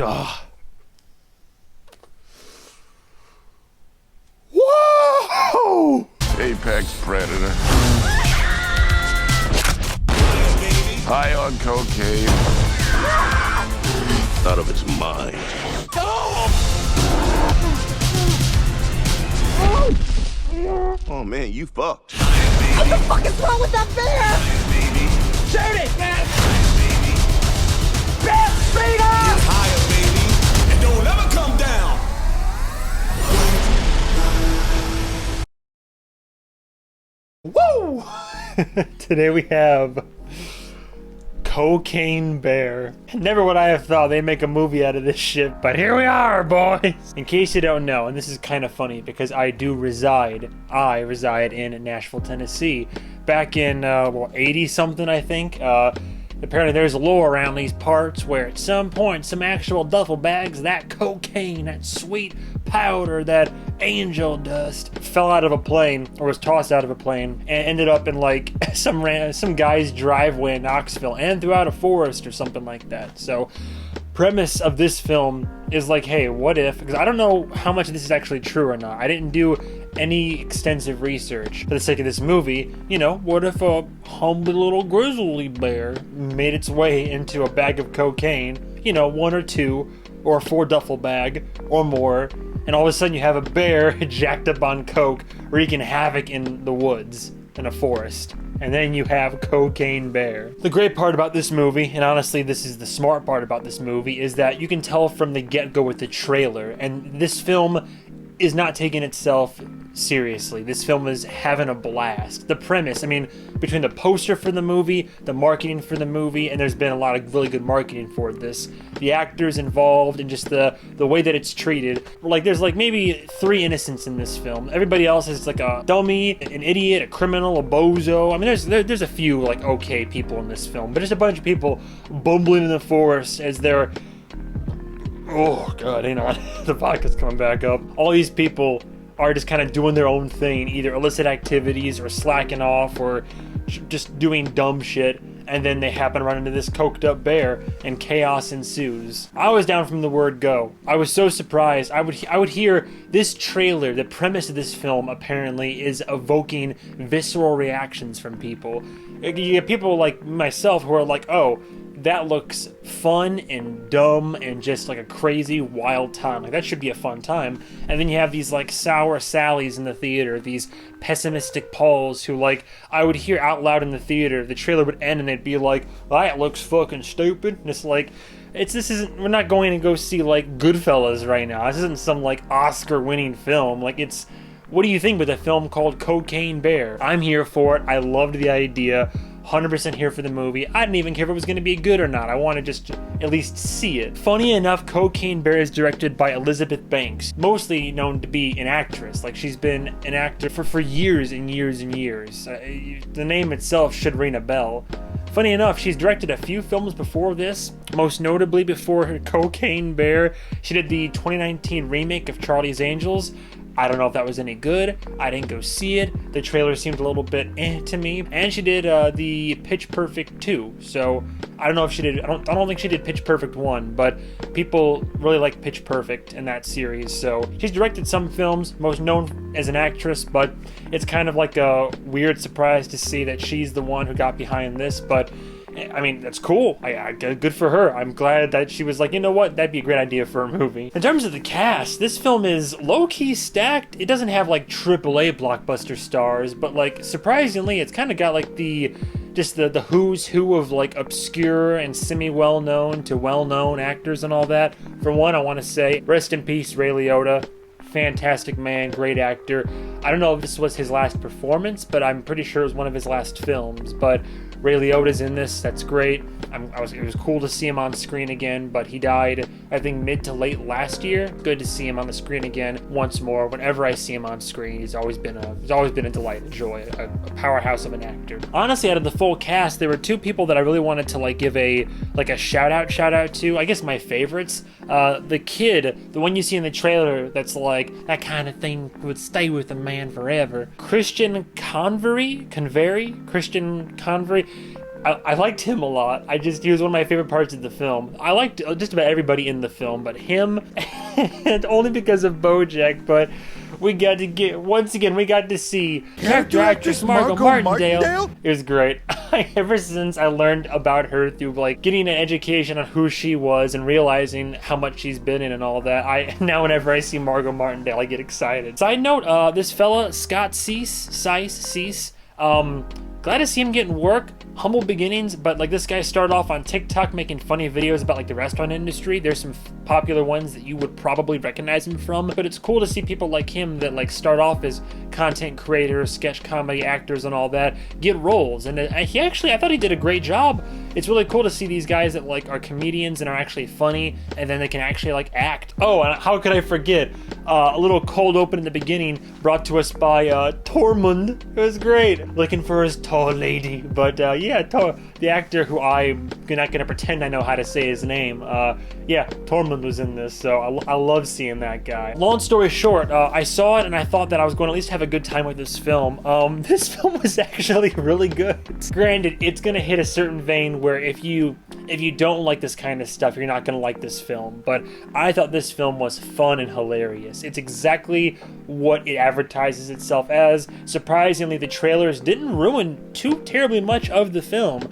Ugh. Whoa! Apex predator. High on cocaine. Out of its mind. Oh man, you fucked. What the fuck is wrong with that bear? Shoot it, man! Bear, speed up! Higher, baby, and don't ever come down. Woo! Today we have Cocaine Bear. Never would I have thought they'd make a movie out of this shit, but here we are, boys! In case you don't know, and this is kind of funny because I reside in Nashville, Tennessee. Back in, 80-something, I think. Apparently there's a lore around these parts where at some point some actual duffel bags, that cocaine, that sweet powder, that angel dust fell out of a plane or was tossed out of a plane and ended up in like some guy's driveway in Knoxville and throughout a forest or something like that. So premise of this film is like, hey, what if, because I don't know how much of this is actually true or not. I didn't do any extensive research for the sake of this movie. You know, what if a humble little grizzly bear made its way into a bag of cocaine, you know, 1 or 2 or 4 duffel bag or more, and all of a sudden you have a bear jacked up on coke wreaking havoc in the woods in a forest. And then you have Cocaine Bear. The great part about this movie, and honestly this is the smart part about this movie, is that you can tell from the get-go with the trailer, and this film is not taking itself seriously. This film is having a blast. The premise, I mean, between the poster for the movie, the marketing for the movie, and there's been a lot of really good marketing for this, the actors involved, and just the way that it's treated. Like, there's like maybe 3 innocents in this film. Everybody else is like a dummy, an idiot, a criminal, a bozo. I mean, there's a few like okay people in this film, but just a bunch of people bumbling in the forest as they're... Oh god, hang on. The vodka's coming back up. All these people are just kind of doing their own thing, either illicit activities or slacking off or just doing dumb shit, and then they happen to run into this coked up bear and chaos ensues. I was down from the word go. I was so surprised. I would hear this trailer, the premise of this film apparently is evoking visceral reactions from people. You get people like myself who are like, oh, that looks fun and dumb and just like a crazy wild time. Like, that should be a fun time. And then you have these like sour Sallys in the theater, these pessimistic Pauls who, like, I would hear out loud in the theater, the trailer would end and they'd be like, that looks fucking stupid. And it's like, we're not going to go see like Goodfellas right now. This isn't some like Oscar winning film. Like, what do you think with a film called Cocaine Bear? I'm here for it. I loved the idea. 100% here for the movie. I didn't even care if it was going to be good or not. I want to just at least see it. Funny enough, Cocaine Bear is directed by Elizabeth Banks, mostly known to be an actress. Like, she's been an actor for years and years and years. The name itself should ring a bell. Funny enough, she's directed a few films before this, most notably before her Cocaine Bear. She did the 2019 remake of Charlie's Angels. I don't know if that was any good. I didn't go see it. The trailer seemed a little bit to me. And she did the Pitch Perfect 2. So I don't know if she did. I don't think she did Pitch Perfect 1, but people really like Pitch Perfect in that series. So she's directed some films, most known as an actress, but it's kind of like a weird surprise to see that she's the one who got behind this. But I mean, that's cool. Good for her. I'm glad that she was like, you know what, that'd be a great idea for a movie. In terms of the cast, this film is low-key stacked. It doesn't have like AAA blockbuster stars, but like surprisingly, it's kind of got like the who's who of like obscure and semi-well-known to well-known actors and all that. For one, I want to say, rest in peace, Ray Liotta. Fantastic man, great actor. I don't know if this was his last performance, but I'm pretty sure it was one of his last films. But Ray Liotta's in this. That's great. It was cool to see him on screen again, but he died, I think, mid to late last year. Good to see him on the screen again once more. Whenever I see him on screen, he's always been a delight, a joy, a powerhouse of an actor. Honestly, out of the full cast, there were 2 people that I really wanted to like give a shout out to. I guess my favorites. The kid, the one you see in the trailer, that's like that kind of thing would stay with a man forever. Christian Convery. I liked him a lot. He was one of my favorite parts of the film. I liked just about everybody in the film, but him, and only because of BoJack, but we got to see character actress Margot Martindale. It was great. Ever since I learned about her through like getting an education on who she was and realizing how much she's been in and all that, now whenever I see Margot Martindale, I get excited. Side note, this fella, Scott Cease, glad to see him getting work. Humble beginnings, but like this guy started off on TikTok making funny videos about like the restaurant industry. There's some popular ones that you would probably recognize him from, but it's cool to see people like him that like start off as content creators, sketch comedy actors and all that get roles. And I thought he did a great job. It's really cool to see these guys that like are comedians and are actually funny, and then they can actually like act. Oh, and how could I forget a little cold open in the beginning brought to us by Tormund. It was great, looking for his tall lady. But the actor who I'm not gonna pretend I know how to say his name, Tormund was in this, so I love seeing that guy. Long story short, I saw it and I thought that I was going to at least have a good time with this film. This film was actually really good. Granted, it's gonna hit a certain vein where if you don't like this kind of stuff, you're not gonna like this film. But I thought this film was fun and hilarious. It's exactly what it advertises itself as. Surprisingly, the trailers didn't ruin too terribly much of the film.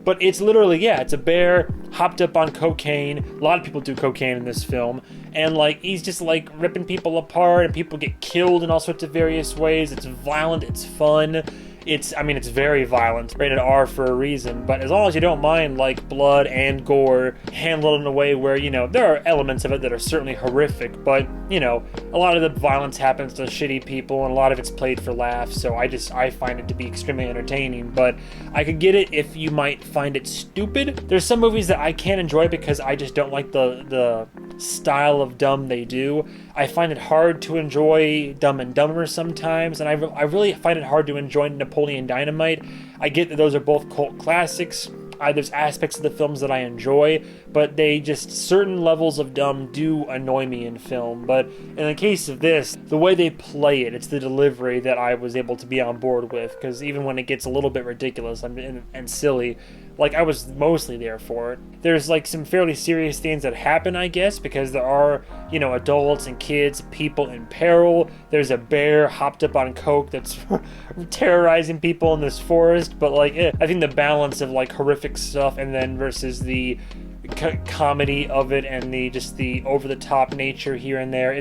But it's literally, it's a bear hopped up on cocaine. A lot of people do cocaine in this film. And, like, he's just, like, ripping people apart, and people get killed in all sorts of various ways. It's violent, it's fun. It's very violent, rated R for a reason, but as long as you don't mind, like, blood and gore handled in a way where, there are elements of it that are certainly horrific, but, a lot of the violence happens to shitty people, and a lot of it's played for laughs, so I find it to be extremely entertaining, but I could get it if you might find it stupid. There's some movies that I can't enjoy because I just don't like the style of dumb they do. I find it hard to enjoy Dumb and Dumber sometimes, and I really find it hard to enjoy Napoleon Dynamite. I get that those are both cult classics. There's aspects of the films that I enjoy, but certain levels of dumb do annoy me in film. But in the case of this, the way they play it's the delivery that I was able to be on board with, because even when it gets a little bit ridiculous and silly, like, I was mostly there for it. There's, like, some fairly serious things that happen, I guess, because there are, adults and kids, people in peril. There's a bear hopped up on coke that's terrorizing people in this forest, but, like, I think the balance of, like, horrific stuff and then versus the comedy of it and the over-the-top nature here and there,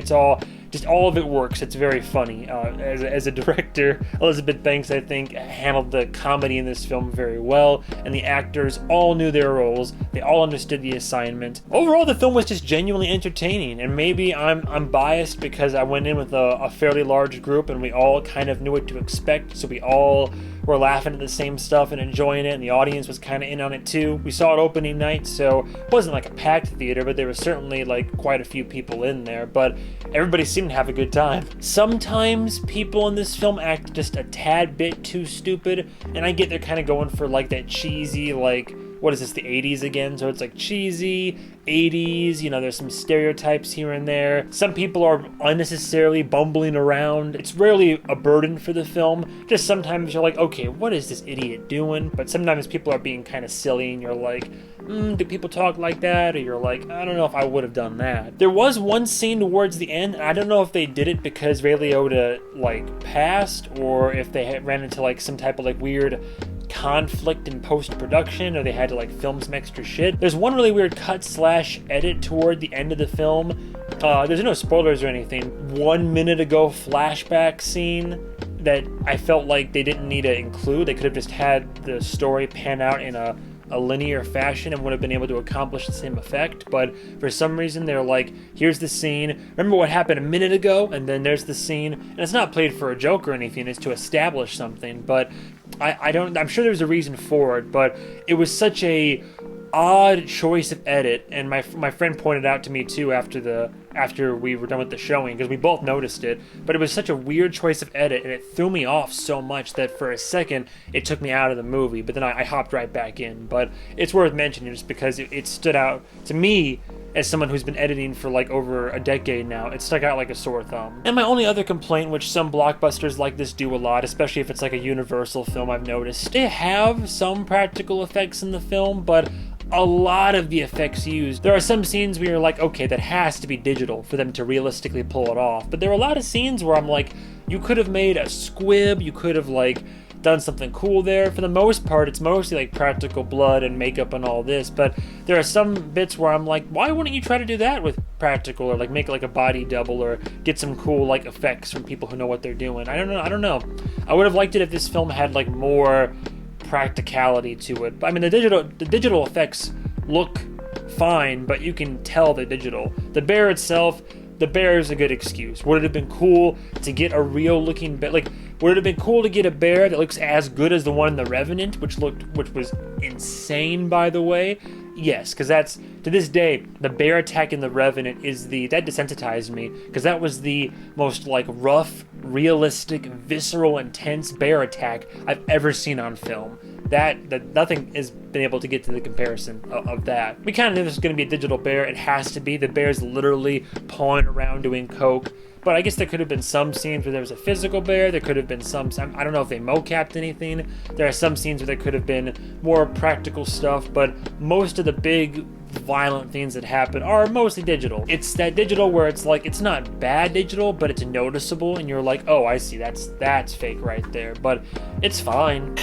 all of it works. It's very funny. As a director, Elizabeth Banks, I think, handled the comedy in this film very well, and the actors all knew their roles. They all understood the assignment. Overall, the film was just genuinely entertaining, and maybe I'm biased because I went in with a fairly large group, and we all kind of knew what to expect, so we all were laughing at the same stuff and enjoying it, and the audience was kind of in on it too. We saw it opening night, so it wasn't like a packed theater, but there was certainly like quite a few people in there, but everybody seemed to have a good time. Sometimes people in this film act just a tad bit too stupid, and I get they're kind of going for like that cheesy, like, what is this, the 80s again? So it's like cheesy, 80s, there's some stereotypes here and there. Some people are unnecessarily bumbling around. It's rarely a burden for the film. Just sometimes you're like, okay, what is this idiot doing? But sometimes people are being kind of silly and you're like, do people talk like that? Or you're like, I don't know if I would have done that. There was one scene towards the end, and I don't know if they did it because Ray Liotta, like, passed, or if they ran into, like, some type of, like, weird conflict in post-production, or they had to like film some extra shit. There's one really weird cut/edit toward the end of the film. There's no spoilers or anything. 1 minute ago flashback scene that I felt like they didn't need to include. They could have just had the story pan out in a linear fashion and would have been able to accomplish the same effect, but for some reason they're like, here's the scene, remember what happened a minute ago, and then there's the scene, and it's not played for a joke or anything, it's to establish something, but I'm sure there's a reason for it, but it was such a odd choice of edit, and my friend pointed out to me too after we were done with the showing, because we both noticed it, but it was such a weird choice of edit, and it threw me off so much that for a second it took me out of the movie, but then I hopped right back in. But it's worth mentioning just because it stood out to me as someone who's been editing for like over a decade now, it stuck out like a sore thumb. And my only other complaint, which some blockbusters like this do a lot, especially if it's like a Universal film, I've noticed, they have some practical effects in the film, but a lot of the effects used, there are some scenes where you're like, okay, that has to be digital for them to realistically pull it off. But there are a lot of scenes where I'm like, you could have made a squib, you could have like done something cool there. For the most part, it's mostly like practical blood and makeup and all this, but there are some bits where I'm like, why wouldn't you try to do that with practical, or like make it like a body double, or get some cool like effects from people who know what they're doing? I don't know. I would have liked it if this film had like more practicality to it. I mean, the digital effects look fine, but you can tell they're digital. The bear itself, the bear is a good excuse. Would it have been cool to get a real looking bear? Like, would it have been cool to get a bear that looks as good as the one in The Revenant, which was insane, by the way? Yes, because that's, to this day, the bear attack in The Revenant that desensitized me, because that was the most like rough, realistic, visceral, intense bear attack I've ever seen on film. That nothing has been able to get to the comparison of that. We kind of knew this was going to be a digital bear. It has to be. The bear's literally pawing around doing coke. But I guess there could have been some scenes where there was a physical bear. There could have been some, I don't know if they mocapped anything. There are some scenes where there could have been more practical stuff, but most of the big violent things that happen are mostly digital. It's that digital where it's like, it's not bad digital, but it's noticeable, and you're like, oh, I see, that's fake right there, but it's fine.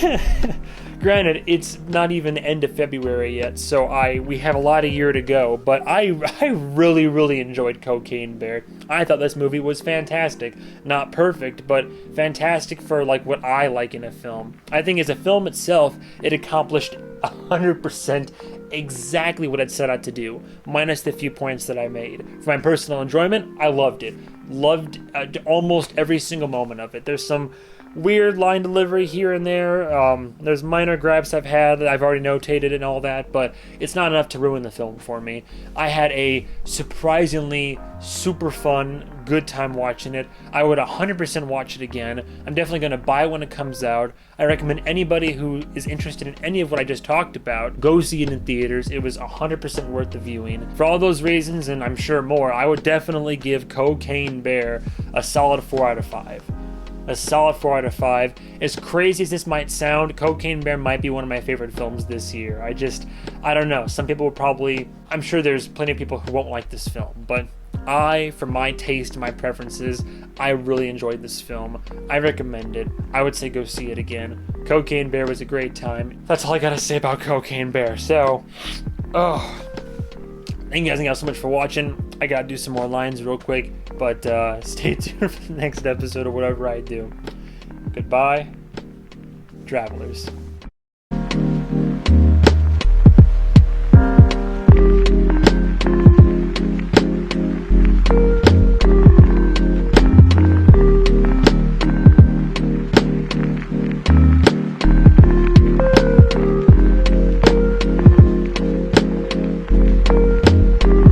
Granted, it's not even the end of February yet, so we have a lot of year to go, but I really, really enjoyed Cocaine Bear. I thought this movie was fantastic. Not perfect, but fantastic for like what I like in a film. I think as a film itself, it accomplished 100% exactly what it set out to do, minus the few points that I made. For my personal enjoyment, I loved it. Loved almost every single moment of it. There's some weird line delivery here and there. There's minor grabs I've had that I've already notated and all that, but it's not enough to ruin the film for me. I had a surprisingly super fun, good time watching it. I would 100% watch it again. I'm definitely going to buy it when it comes out. I recommend anybody who is interested in any of what I just talked about, go see it in theaters. It was 100% worth the viewing. For all those reasons, and I'm sure more, I would definitely give Cocaine Bear a solid 4 out of 5. A solid 4 out of 5. As crazy as this might sound, Cocaine Bear might be one of my favorite films this year. I don't know. Some people will probably, I'm sure there's plenty of people who won't like this film, but for my taste and my preferences, I really enjoyed this film. I recommend it. I would say go see it again. Cocaine Bear was a great time. That's all I gotta say about Cocaine Bear. So, thank you guys so much for watching. I gotta do some more lines real quick, but stay tuned for the next episode of whatever I do. Goodbye, travelers.